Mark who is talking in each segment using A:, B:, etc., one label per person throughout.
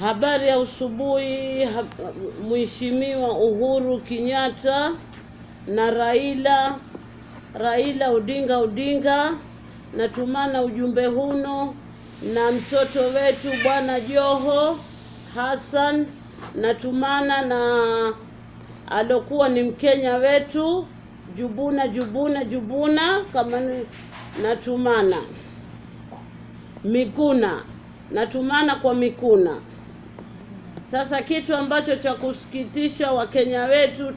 A: Habari ya usubuhi, Mheshimiwa Uhuru Kenyatta na Raila Odinga, natumana ujumbe huno na mtoto wetu Bwana Joho Hassan, natumana na alokuwa ni Mkenya wetu Jubuna kama natumana Mikuna, natumana kwa Mikuna. Sasa kitu ambacho cha kusikitisha, Wakenya wetu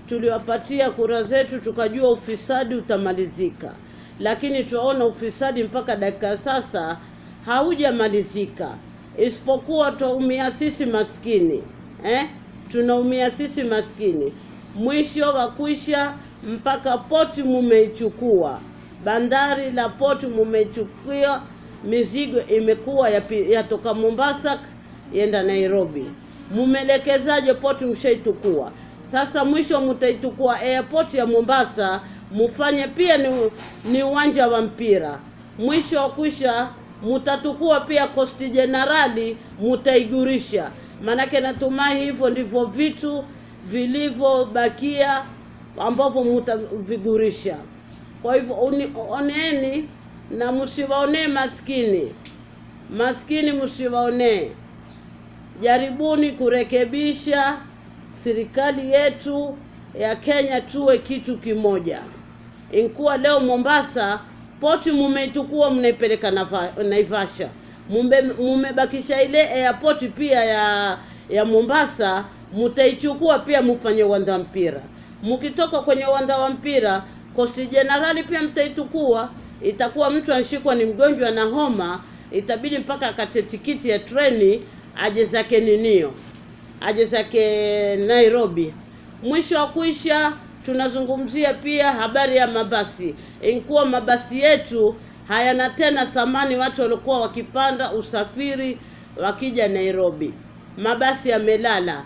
A: tuliwapatia kura zetu, tukajua ufisadi utamalizika, lakini tunaona ufisadi mpaka dakika sasa haujamalizika, isipokuwa tuumia sisi maskini. Tunaumia sisi maskini. Mwisho wa kuisha, mpaka poti mumeichukua, bandari la poti mumeichukua, mizigo imekuwa yatoka Mombasa yenda Nairobi. Mumelekezaje poti mshaitukua? Sasa mwisho mutaitukua airport ya Mombasa, mufanye pia ni uwanja wa mpira. Mwisho wa kuisha mutatukua pia Coast Generali, mutaigurisha. Manake natumai hivyo ndivyo vitu vilivyobakia ambapo mutavigurisha. Kwa hivyo oneni na msiwaone maskini msiwaone. Jaribuni kurekebisha serikali yetu ya Kenya, tuwe kitu kimoja. Inkuwa leo Mombasa poti mumeichukua, mnaipeleka Naivasha, mumebakisha ile airport pia ya Mombasa, mutaichukua pia mufanye uwanja mpira. Mukitoka kwenye uwanja wa mpira, Coast Generali pia mtaitukua. Itakuwa mtu anashikwa ni mgonjwa na homa, itabidi mpaka akate tikiti ya treni aje zake Nairobi. Mwisho wa kuisha, tunazungumzia pia habari ya mabasi. Inkuwa mabasi yetu hayana tena thamani, watu walikuwa wakipanda usafiri wakija Nairobi, mabasi yamelala.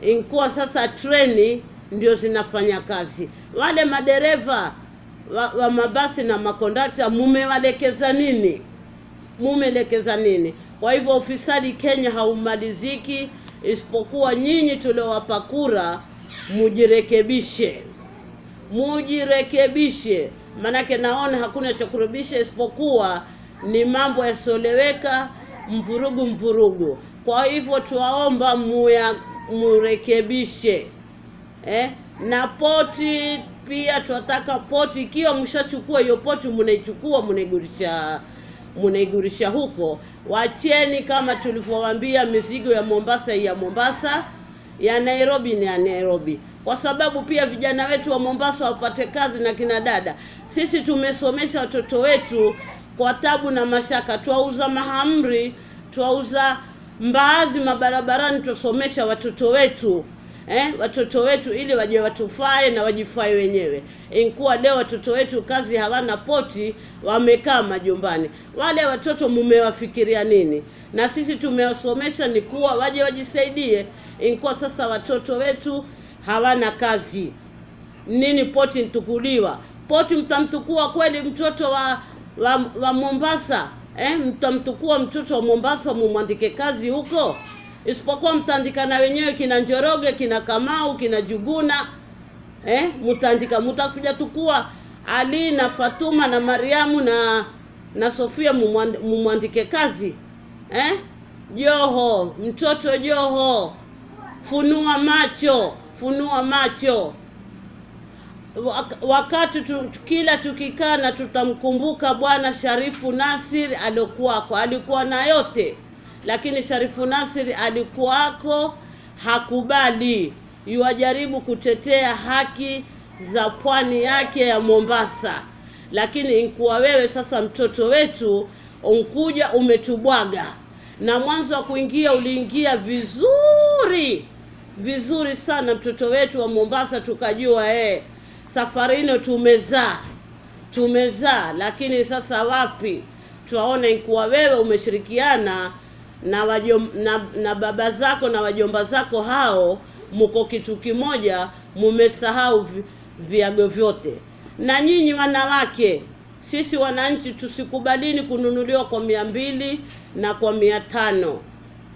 A: Inkuwa sasa treni ndio zinafanya kazi. Wale madereva wa mabasi na makondakta mumelekeza nini? Kwa hivyo ufisadi Kenya haumaliziki, isipokuwa nyinyi tuliowapa kura mujirekebishe. Manake naona hakuna cha kurekebisha isipokuwa ni mambo yasoleweka, mvurugu. Kwa hivyo tuwaomba murekebishe. Na poti pia tunataka poti, ikiwa mshachukua hiyo poti mnaichukua mnaigurisha huko, wacheni kama tulivyowaambia, mizigo ya Mombasa, ya Nairobi ni ya Nairobi, kwa sababu pia vijana wetu wa Mombasa wapate kazi na kina dada. Sisi tumesomesha watoto wetu kwa tabu na mashaka, tuauza mahamri, tuauza mbaazi mabarabarani, tusomesha watoto wetu ili waje watufae na wajifae wenyewe. Inkuwa leo watoto wetu kazi hawana, poti wamekaa majumbani. Wale watoto mumewafikiria nini? Na sisi tumewasomesha ni kuwa waje wajisaidie. Inkuwa sasa watoto wetu hawana kazi, nini poti ntukuliwa? Poti mtamtukua kweli mtoto wa Mombasa? Mtamtukua mtoto wa Mombasa mumwandike kazi huko? Isipokuwa mtandika na wenyewe kina Njoroge, kina Kamau, kina Juguna. Mtandika, mutakuja tukua Ali na Fatuma na Mariamu na Sofia mumwandike kazi. Joho, mtoto Joho, funua macho. Wakati kila tukikana tutamkumbuka Bwana Sharifu Nasir alikuwa na yote, lakini Sharifu Nasir alikuwako hakubali. Yuwajaribu kutetea haki za pwani yake ya Mombasa, lakini inkuwa wewe sasa mtoto wetu unkuja umetubwaga. Na mwanzo wa kuingia uliingia vizuri sana mtoto wetu wa Mombasa, tukajua safarini tumezaa, lakini sasa wapi? Tuwaona inkuwa wewe umeshirikiana na baba zako na wajomba zako, hao mko kitu kimoja, mumesahau viago vyote. Na nyinyi wanawake Sisi wananchi tusikubalini kununuliwa kwa 200 na kwa 500.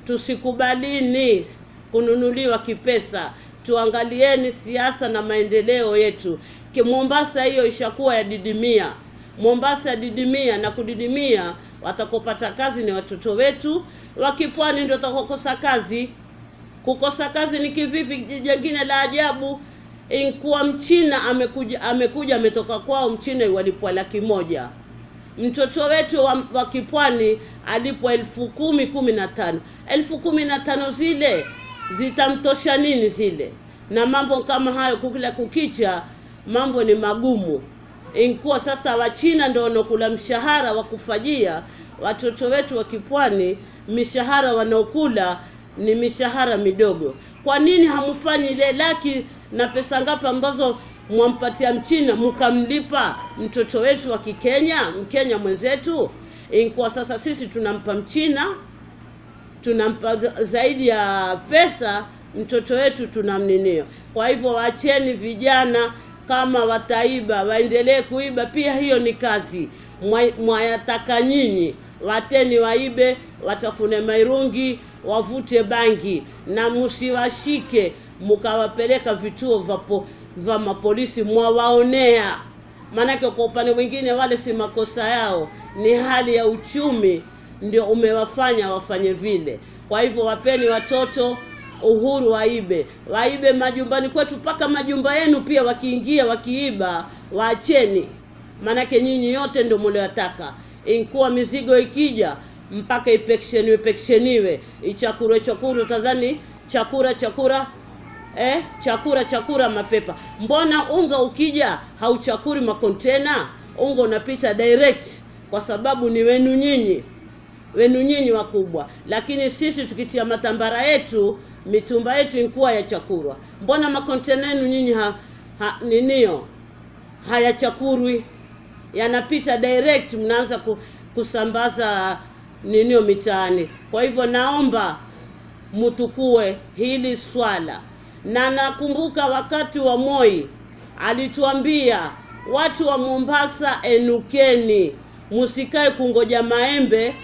A: Tusikubalini kununuliwa kipesa. Tuangalieni siasa na maendeleo yetu. Mombasa hiyo ishakuwa ya didimia. Mombasa ya didimia, na kudidimia watakopata kazi ni watoto wetu. Wakipwani ndio watakokosa kazi. Kukosa kazi ni kivipi? Jingine la ajabu, inkuwa Mchina amekuja ametoka kwao Mchina walipwa 100,000. Mtoto wetu wa kipwani alipwa 10,000, 15,000. 15,000 zile zitamtosha nini zile? Na mambo kama hayo kukila kukicha, mambo ni magumu. Inkuwa sasa Wachina ndio wanokula mshahara wa kufajia watoto wetu wa kipwani, mishahara wanaokula ni mishahara midogo. Kwa nini hamufanyi ile laki na pesa ngapi ambazo mwampatia Mchina mkamlipa mtoto wetu wa Kikenya, Mkenya mwenzetu? Inkuwa sasa sisi tunampa Mchina, tunampa zaidi ya pesa, mtoto wetu tunamninio. Kwa hivyo waacheni vijana kama wataiba waendelee kuiba, pia hiyo ni kazi. Mwayataka nyinyi, wateni waibe, watafune mairungi, wavute bangi, na msiwashike mkawapeleka vituo vya mapolisi mwawaonea. Manake kwa upande mwingine wale si makosa yao, ni hali ya uchumi ndio umewafanya wafanye vile. Kwa hivyo wapeni watoto uhuru waibe majumbani kwetu, paka majumba yenu pia wakiingia wakiiba, waacheni. Manake nyinyi yote ndio mliotaka. Inkuwa mizigo ikija mpaka ipeksheniwe, ichakuru tadhani chakura mapepa. Mbona unga ukija hauchakuri makontena? Unga unapita direct kwa sababu ni wenu nyinyi wakubwa. Lakini sisi tukitia matambara yetu, mitumba yetu inkuwa ya chakurwa. Mbona makontena yenu nyinyi hayachakurwi? Yanapita direct, mnaanza kusambaza mitaani. Kwa hivyo naomba mutukue hili swala. Na nakumbuka wakati wa Moi alituambia watu wa Mombasa, enukeni, musikae kungoja maembe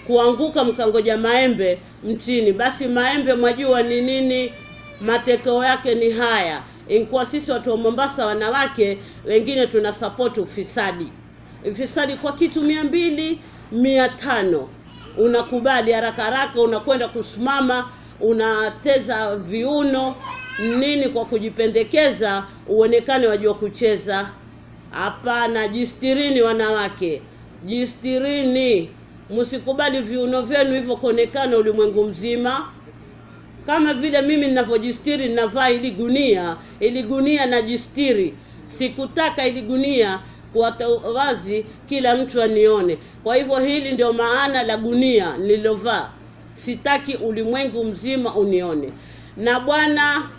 A: kuanguka mkangoja maembe mtini. Basi maembe mwajua ni nini, matokeo yake ni haya. Inkuwa sisi watu wa Mombasa wanawake wengine tuna support ufisadi kwa kitu 200, 500 unakubali haraka unakwenda kusimama, unateza viuno nini kwa kujipendekeza uonekane wajua kucheza. Hapana, jistirini wanawake, jistirini. Msikubali viuno vyenu hivyo kuonekana ulimwengu mzima. Kama vile mimi ninavyojistiri, ninavaa ili gunia na jistiri. Sikutaka ili gunia kwa wazi kila mtu anione. Kwa hivyo hili ndio maana la gunia nililovaa. Sitaki ulimwengu mzima unione. Na Bwana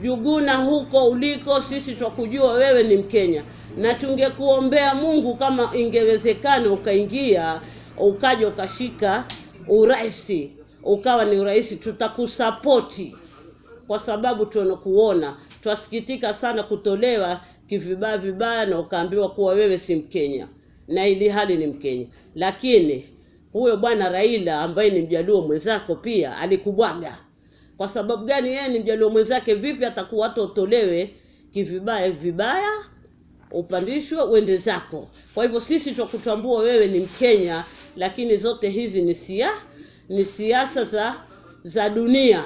A: Juguna, huko uliko, sisi tukujua wewe ni Mkenya, na tungekuombea Mungu kama ingewezekana ukaingia ukaja ukashika uraisi, ukawa ni uraisi, tutakusapoti kwa sababu tunakuona. Twasikitika sana kutolewa vibaya na ukaambiwa kuwa wewe si Mkenya, na ili hali ni Mkenya. Lakini huyo bwana Raila ambaye ni Mjaluo mwenzako pia alikubwaga. Kwa sababu gani? Yeye ni Mjaluo mwenzake, vipi atakuwa utolewe vibaya upandishwe uende zako? Kwa hivyo sisi tukutambua wewe ni Mkenya, lakini zote hizi ni siasa za dunia.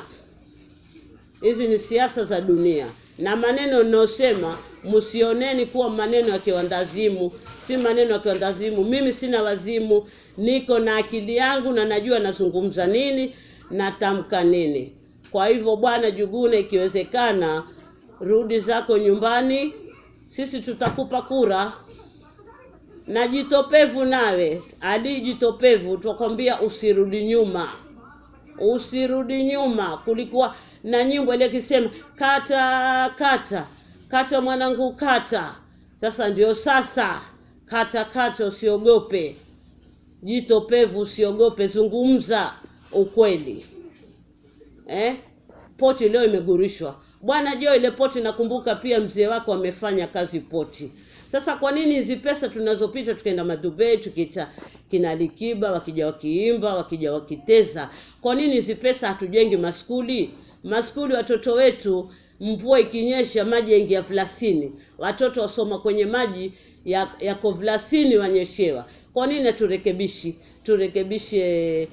A: Hizi ni siasa za dunia. Na maneno ninayosema msioneni kuwa maneno ya kiwandazimu. Si maneno ya kiwandazimu. Mimi sina wazimu, niko na akili yangu na najua nazungumza nini, natamka nini. Kwa hivyo Bwana Juguna, ikiwezekana rudi zako nyumbani, sisi tutakupa kura. Na Jitopevu nawe, Ali Jitopevu, tukwambia usirudi nyuma. Kulikuwa na nyimbo ile ikisema kata mwanangu kata. Sasa ndio sasa, kata usiogope. Jitopevu usiogope, zungumza ukweli. Poti leo imegurishwa. Bwana Joe, ile poti nakumbuka pia mzee wako amefanya kazi poti. Sasa kwa nini hizi pesa tunazopita tukaenda Madubai, tukita kina Likiba wakija wakiimba, wakija wakiteza, kwa nini hizi pesa hatujengi maskuli? Maskuli watoto wetu, mvua ikinyesha maji yaingia flasini, watoto wasoma kwenye maji ya kovlasini wanyeshewa. Kwa nini turekebishe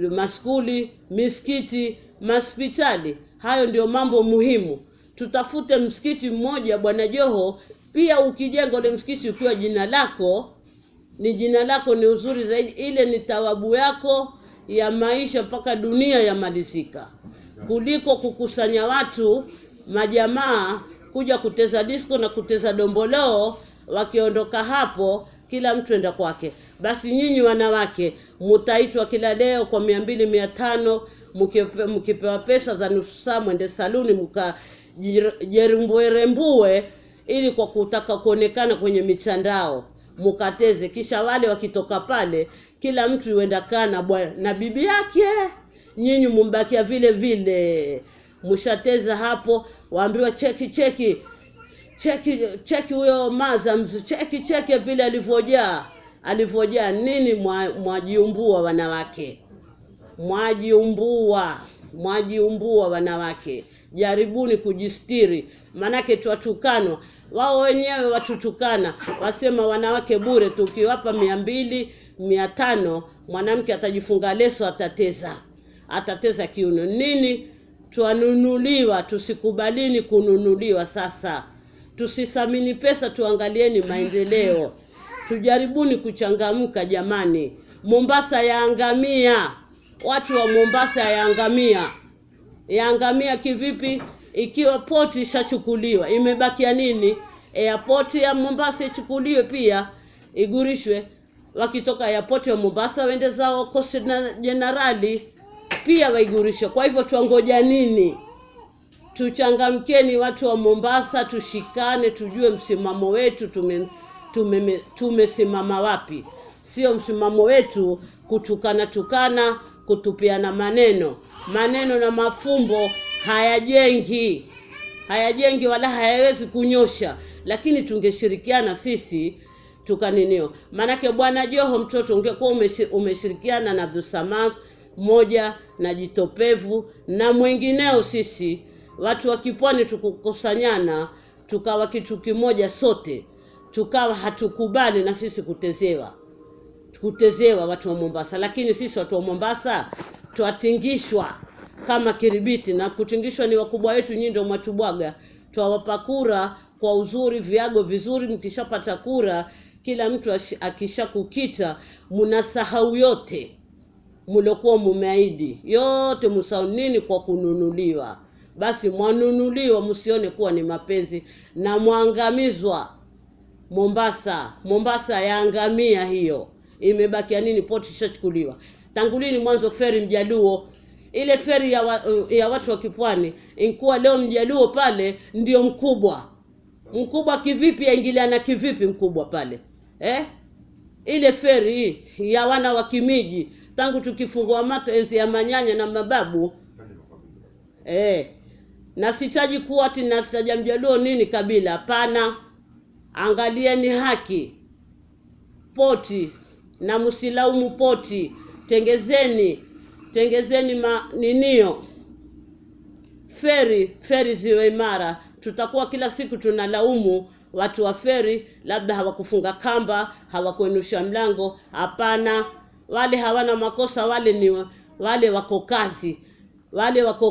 A: maskuli, misikiti, hospitali? Hayo ndio mambo muhimu. Tutafute msikiti mmoja Bwana Joho. Pia ukijenga ule msikiti ukiwa jina lako ni uzuri zaidi, ile ni thawabu yako ya maisha mpaka dunia yamalizika, kuliko kukusanya watu majamaa kuja kuteza disco na kuteza dombolo, wakiondoka hapo kila mtu enda kwake. Basi nyinyi wanawake mtaitwa kila leo kwa 200-500, mkipewa pesa za nusu saa mwende saluni mkajerembue ili kwa kutaka kuonekana kwenye mitandao mukateze, kisha wale wakitoka pale kila mtu yuenda kana na bibi yake, nyinyi mumbakia vile vile mushateza hapo. Waambiwa cheki huyo maza, cheki vile alivyojaa nini. Mwajiumbua wanawake, mwajiumbua wanawake. Jaribuni kujistiri, manake tuwatukanwa. Wao wenyewe watutukana, wasema wanawake bure tu, ukiwapa 200-500 mwanamke atajifunga leso, atateza kiuno. Nini? Tuanunuliwa. Tusikubalini kununuliwa. Sasa tusisamini pesa, tuangalieni maendeleo. Tujaribuni kuchangamka jamani. Mombasa yaangamia, watu wa Mombasa yaangamia kivipi? Ikiwa poti ishachukuliwa, imebakia nini? Airport ya Mombasa ichukuliwe pia, igurishwe. Wakitoka airport ya Mombasa wende zao Coast Generali pia waigurishwe. Kwa hivyo tuangoja nini? Tuchangamkeni watu wa Mombasa, tushikane, tujue msimamo wetu, tumesimama wapi. Sio msimamo wetu kutukana, kutupiana maneno na mafumbo. Hayajengi wala hayawezi kunyosha. Lakini tungeshirikiana sisi tukaninio. Manake Bwana Joho mtoto, ungekuwa umeshirikiana na Abdulsamad moja na Jitopevu na mwengineo, sisi watu wa Kipwani tukukusanyana, tukawa kitu kimoja sote, tukawa hatukubali na sisi kutezewa watu wa Mombasa. Lakini sisi watu wa Mombasa tuatingishwa kama kiribiti, na kutingishwa ni wakubwa wetu. Nyinyi ndio mwatubwaga, tuwapa kura kwa uzuri, viago vizuri. Mkishapata kura, kila mtu akishakukita, mnasahau yote mlokuwa mumeahidi, yote msahau. Nini? Kwa kununuliwa. Basi mwanunuliwa, msione kuwa ni mapenzi na mwangamizwa. Mombasa yaangamia. Hiyo imebakia nini? Poti ishachukuliwa. Tangulini mwanzo feri Mjaluo, ile feri ya watu wa Kipwani, inkuwa leo Mjaluo pale ndio mkubwa kivipi? Yaingiliana kivipi mkubwa pale? Ile feri ya wana wa Kimiji, tangu tukifungua mato enzi ya manyanya na mababu. Na sitaji kuwa ati nasitaja Mjaluo nini kabila, hapana. Angalieni haki poti na msilaumu poti. Tengezeni ninio feri ziwe imara. Tutakuwa kila siku tunalaumu watu wa feri, labda hawakufunga kamba, hawakuenusha mlango. Hapana, wale hawana makosa, wale wako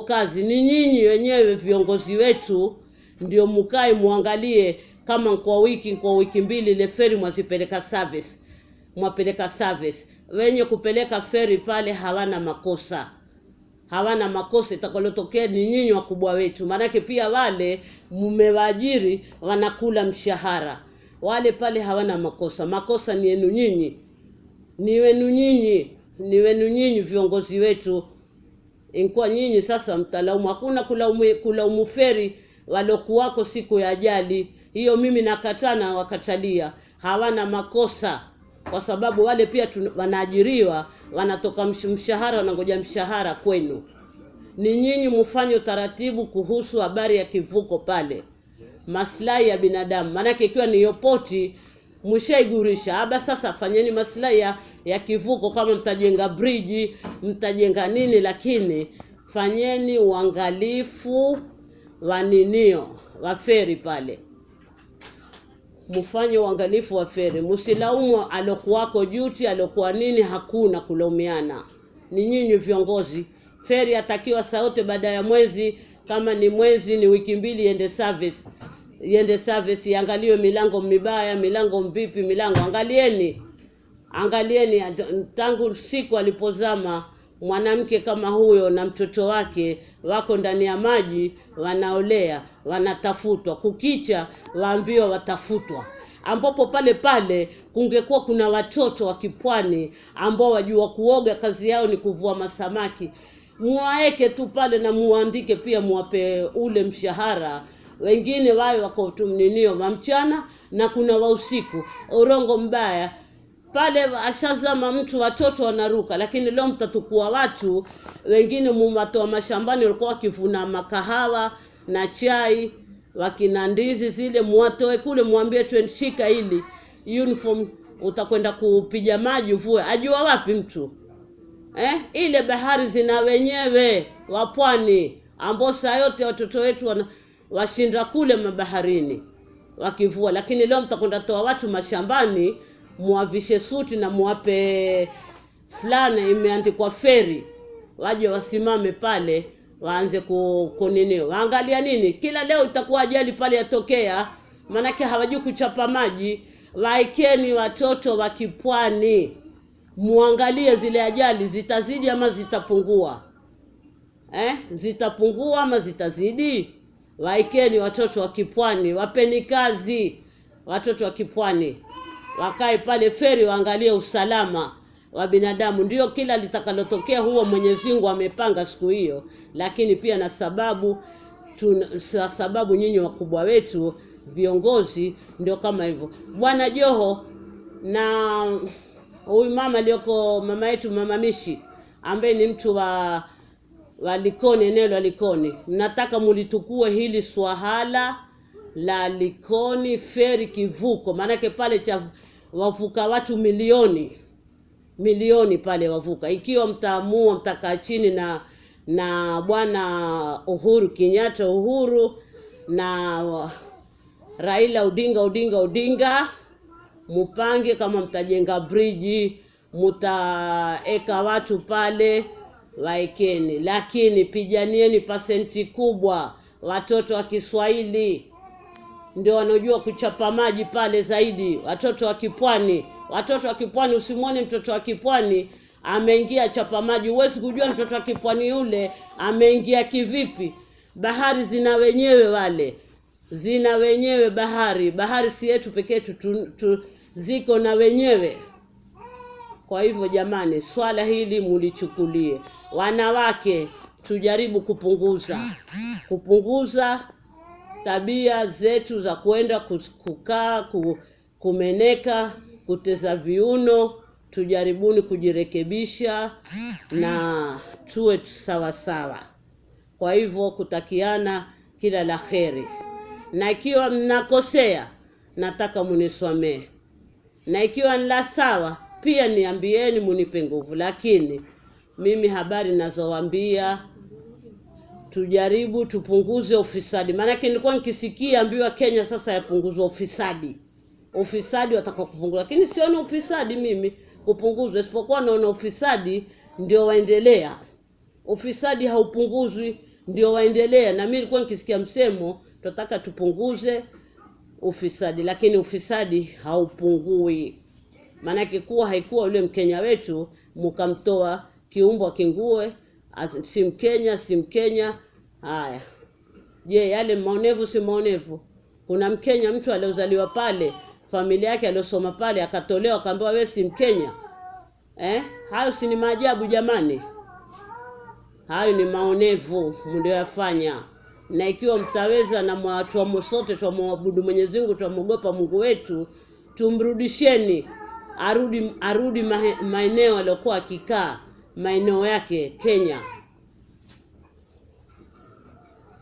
A: kazi. Ni nyinyi wenyewe viongozi wetu ndio mkae muangalie, kama kwa wiki mbili ile feri mwazipeleka service. Wenye kupeleka feri pale hawana makosa. Itakalotokea ni nyinyi wakubwa wetu, manake pia wale mmewaajiri wanakula mshahara. Wale pale hawana makosa ni yenu nyinyi, ni wenu nyinyi viongozi wetu. Inkuwa nyinyi sasa mtalaumu. Hakuna kulaumu feri walokuwako siku ya ajali. Hiyo mimi nakatana, wakatalia. Hawana makosa, kwa sababu wale pia wanaajiriwa, wanatoka mshahara, wanangoja mshahara kwenu. Ni nyinyi mfanye taratibu kuhusu habari ya kivuko pale. maslahi ya binadamu. Maana ikiwa ni yopoti mshaigurisha, aba sasa fanyeni maslahi ya kivuko, kama mtajenga bridge, mtajenga nini, lakini fanyeni uangalifu wa ninio wa feri pale. Mfanye uangalifu wa feri, msilaumu alokuwako duty alokuwa nini, hakuna kulaumiana. Ni nyinyi viongozi. Feri atakiwa sauti baada ya mwezi, kama ni mwezi ni wiki mbili iende service, iangaliwe milango mibaya, milango mvipi, milango angalieni tangu siku alipozama mwanamke kama huyo na mtoto wake wako ndani ya maji, wanaolea, wanatafutwa, kukicha waambiwa watafutwa, ambapo pale kungekuwa kuna watoto wa kipwani ambao wajua kuoga, kazi yao ni kuvua masamaki, muwaeke tu pale na muandike pia, muwape ule mshahara. Wengine wao wako tumninio wa mchana na kuna wa usiku. Urongo mbaya pale, ashazama mtu watoto wanaruka. Lakini leo mtatukua watu wengine mumatoa mashambani walikuwa wakivuna makahawa na chai, wakina ndizi zile, muwatoe kule, muambie tuendishika ili uniform, utakwenda kupiga maji uvue. Ajua wapi mtu? Ile bahari zina wenyewe wa pwani, ambao saa yote watoto wetu washinda kule mabaharini wakivua. Lakini leo mtakwenda toa watu mashambani, muavishe suti na muwape fulana imeandikwa feri, waje wasimame pale waanze kunini, waangalia nini. Kila leo itakuwa ajali pale yatokea, manake hawajui kuchapa maji. Waikeni watoto wa kipwani, muangalie zile ajali zitazidi ama zitapungua. Zitapungua ama zitazidi? Waikeni watoto wa kipwani, wapeni kazi watoto wa kipwani, wakae pale feri, waangalie usalama wa binadamu. Ndio kila litakalotokea huo Mwenyezi Mungu amepanga siku hiyo, lakini pia na sababu nyinyi wakubwa wetu viongozi ndio kama hivyo. Bwana Joho na huyu mama aliyoko, mama yetu Mama Mishi, ambaye ni mtu wa Likoni, eneo la Likoni, nataka mulitukue hili swahala la Likoni feri kivuko, manake pale wavuka watu milioni pale wavuka. Ikiwa mtaamua mtakaa chini na bwana Uhuru Kenyatta na Raila Odinga, mupange kama mtajenga bridge, mutaeka watu pale, waekeni. Lakini pijanieni pasenti kubwa watoto wa Kiswahili, ndio wanajua kuchapa maji pale zaidi. Watoto wa kipwani, usimwone mtoto wa kipwani ameingia chapa maji, huwezi kujua mtoto wa kipwani yule ameingia kivipi. Bahari zina wenyewe bahari si yetu pekee yetu, ziko na wenyewe. Kwa hivyo jamani, swala hili mulichukulie. Wanawake tujaribu kupunguza tabia zetu za kwenda kukaa kumeneka, kuteza viuno. Tujaribuni kujirekebisha na tuwe sawa. Kwa hivyo kutakiana kila la kheri, na ikiwa mnakosea nataka munisamee, na ikiwa nila sawa pia niambieni, munipe nguvu. Lakini mimi habari nazowaambia, tujaribu tupunguze ufisadi. Maana nilikuwa nikisikia ambiwa Kenya sasa yapunguzwa ufisadi watakao kupunguza, lakini siona ufisadi mimi kupunguzwa, isipokuwa naona ufisadi ndio waendelea. Ufisadi haupunguzwi, ndio waendelea. Na mimi nilikuwa nikisikia msemo tunataka tupunguze ufisadi, lakini ufisadi haupungui. Maana kuwa haikuwa yule Mkenya wetu mkamtoa kiumbo kingue, si Mkenya. Haya, je, yale maonevu si maonevu? Kuna Mkenya mtu aliozaliwa pale, familia yake aliosoma pale, akatolewa akaambiwa wewe si Mkenya? Hayo si ni maajabu jamani? Hayo ni maonevu mlioyafanya. Na ikiwa mtaweza, na watu wa sote tumwabudu Mwenyezi Mungu, tumwogopa Mungu wetu, tumrudisheni arudi maeneo aliyokuwa akikaa, maeneo yake Kenya.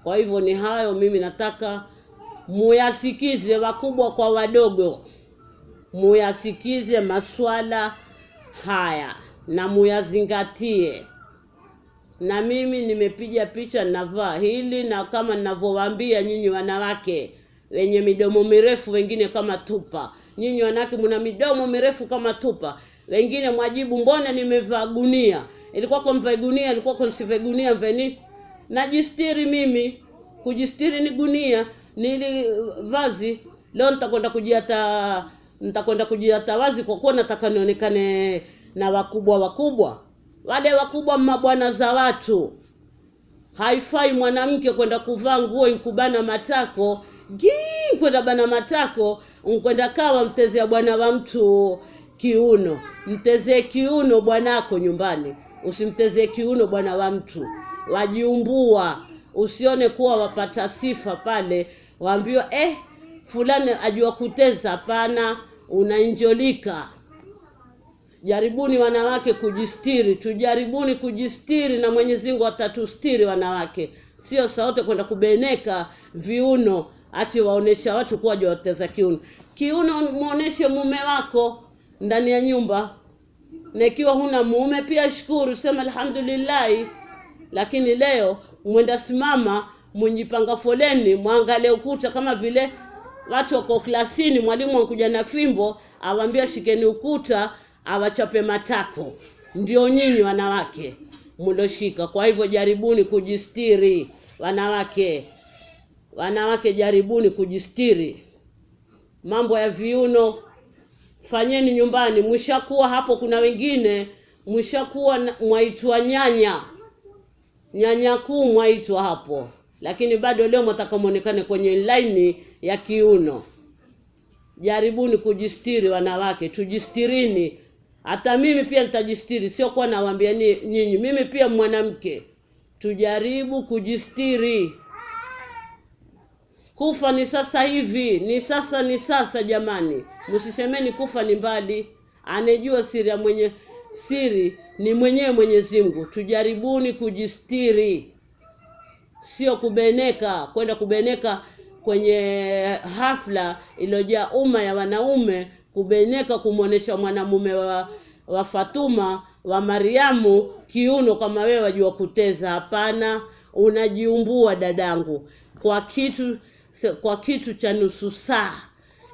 A: Kwa hivyo ni hayo mimi nataka muyasikize wakubwa kwa wadogo, muyasikize maswala haya na muyazingatie. Na mimi nimepiga picha navaa hili, na kama ninavyowaambia nyinyi wanawake wenye midomo mirefu, wengine kama tupa. Nyinyi wanawake mna midomo mirefu kama tupa. Wengine mwajibu mbona nimevaa gunia? Ilikuwa kwa mvae gunia, ilikuwa kwa msivae gunia mveni. Najistiri mimi. Kujistiri ni gunia, ni vazi. Leo nitakwenda kujiata wazi kwa kuwa nataka nionekane na wakubwa. Wale wakubwa mabwana za watu. Haifai mwanamke kwenda kuvaa nguo inkubana matako, kwenda bana matako, kwenda kawa mtezea bwana wa mtu kiuno. Mtezee kiuno bwanako nyumbani. Usimtezee kiuno bwana wa mtu. Wajiumbua. Usione kuwa wapata sifa pale, waambiwa fulani ajua kuteza. Hapana, unainjolika. Jaribuni wanawake kujistiri, tujaribuni kujistiri na Mwenyezi Mungu atatustiri wanawake. Sio sauti kwenda kubeneka viuno ati waonesha watu kuwa joteza kiuno. Kiuno muoneshe mume wako ndani ya nyumba. Na ikiwa huna mume pia shukuru, sema alhamdulillah. Lakini leo mwenda simama, mwenjipanga foleni, muangalie ukuta kama vile watu wako klasini, mwalimu anakuja na fimbo, awaambia shikeni ukuta, awachape matako. Ndio nyinyi wanawake mloshika. Kwa hivyo jaribuni kujistiri wanawake. Wanawake jaribuni kujistiri. Mambo ya viuno fanyeni nyumbani. Mshakuwa hapo, kuna wengine mshakuwa mwaitwa nyanya kuu mwaitwa hapo, lakini bado leo mtaka muonekane kwenye line ya kiuno. Jaribuni kujistiri wanawake, tujistirini. Hata mimi pia nitajistiri, sio kwa nawaambia nyinyi, mimi pia mwanamke. Tujaribu kujistiri. Kufa ni sasa hivi, ni sasa jamani. Msisemeni kufa ni mbali. Anejua siri ya mwenye siri ni mwenyewe Mwenyezi Mungu. Tujaribuni kujistiri. Sio kubeneka, kwenda kubeneka kwenye hafla iliyojaa umma ya wanaume, kubeneka kumuonesha mwanamume wa Fatuma wa Mariamu kiuno kama wewe wajua kuteza. Hapana, unajiumbua dadangu kwa kitu cha nusu saa.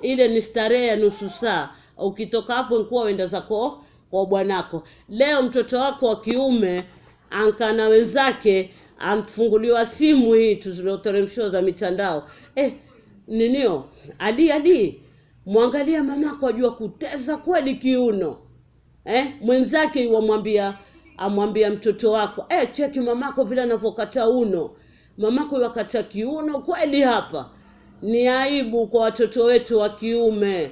A: Ile ni starehe ya nusu saa. Ukitoka hapo nkuwa wenda zako kwa bwanako. Leo mtoto wako wa kiume ankana wenzake, amfunguliwa simu hii tuziloteremsho za mitandao. Ninio Ali muangalia mamako ajua kuteza kweli kiuno. Mwenzake amwambia mtoto wako, cheki mamako vile anavokata uno. Mamako wakata kiuno kweli hapa. Ni aibu kwa watoto wetu wa kiume.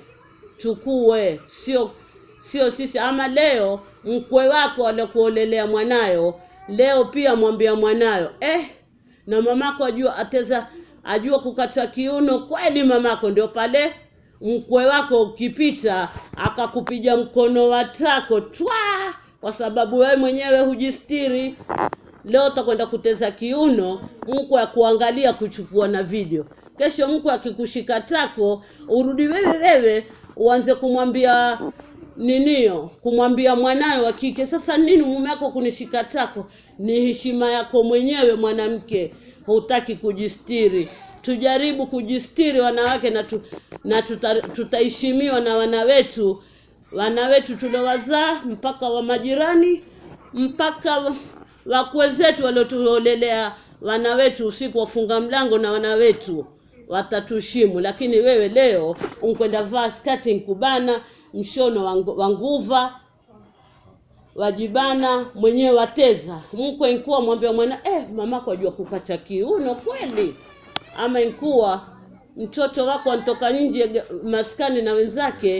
A: Tukue, sio sisi. Ama leo mkwe wako alikuolelea mwanayo, leo pia mwambia mwanayo, na mamako ajua kukata kiuno kweli mamako. Ndio pale mkwe wako ukipita akakupiga mkono watako kwa sababu wewe mwenyewe hujistiri. Leo utakwenda kuteza kiuno, mkwe akuangalia kuchukua na video. Kesho mkwe akikushika tako, urudi wewe uanze kumwambia mwanayo wa kike, sasa nini mume wako kunishika tako? Ni heshima yako mwenyewe mwanamke, hutaki kujistiri. Tujaribu kujistiri wanawake, na tutaheshimiwa na wana wetu tuliowazaa, mpaka wa majirani, mpaka wakwe zetu waliotuolelea. Wana wetu usiku wafunga mlango na wana wetu watatushimu. Lakini wewe leo unkwenda vaa skati nkubana, mshono wa nguva wajibana, mwenyewe wateza. Mkwe nkuwa mwambia mwana, mamako ajua kukata kiuno kweli. Ama nkuwa mtoto wako antoka nje maskani na wenzake,